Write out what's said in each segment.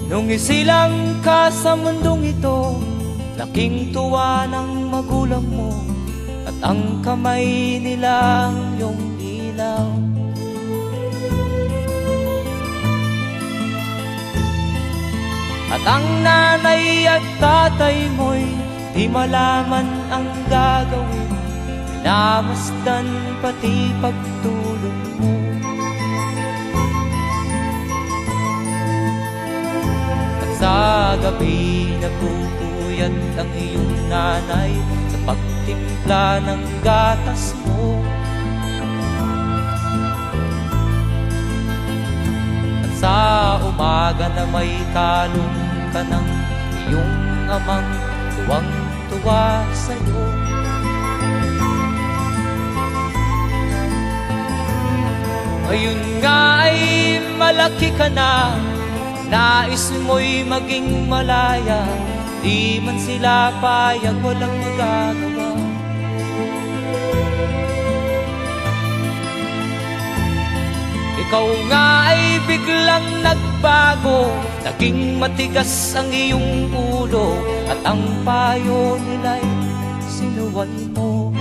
Nung isilang ka sa mundong ito, laking tuwa ng magulang mo, at ang kamay nila ang iyong ilaw. At ang nanay at tatay mo'y di malaman ang gagawin, minamasdan pati pagtulog mo. At sa gabi nagpupuyat ang iyong nanay sa pagtimpla ng gatas mo. At sa umaga na may kalong ka ng iyong amang tuwang-tuwa sa'yo. Ngayon nga ay malaki ka na, nais mo'y maging malaya, di man sila payag, walang magagawa. Ikaw nga ay biglang nagbago, naging matigas ang iyong ulo, at ang payo nila'y sinuway mo.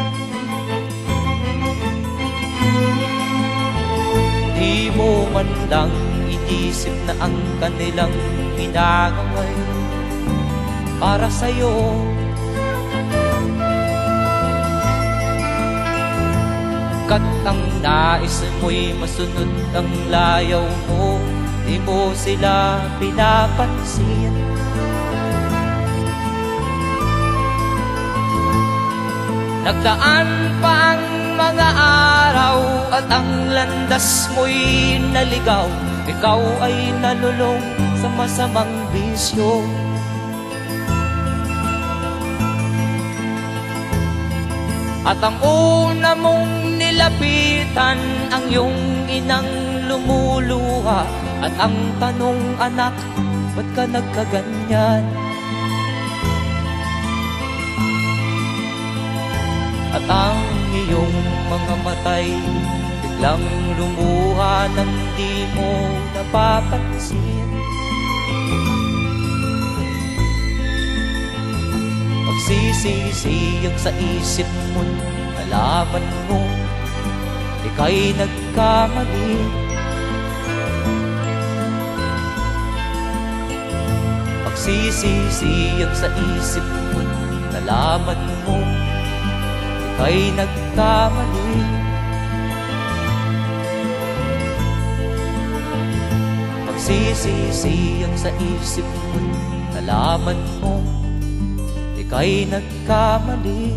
Di mo man lang inisip na ang kanilang ginagaway para sa'yo. Kat ang nais mo'y masunod ang layaw mo, di mo sila pinapansin. Nagdaan pa ang mga araw at ang landas mo'y naligaw, ikaw ay nalulong sa masamang bisyo. At ang una mong nilapitan ang iyong inang lumuluha, at ang tanong, anak, ba't ka nagkaganyan? At ang iyong mga matay biglang lumuha nang di mo napapansin. Magsisisiyag sa isip mo, nalaman mo ika'y nagkamali. Magsisisiyag sa isip mo, nalaman mo ika'y nagkamali. Magsisisiyag sa isip mo, nalaman mo ika'y nagkamali.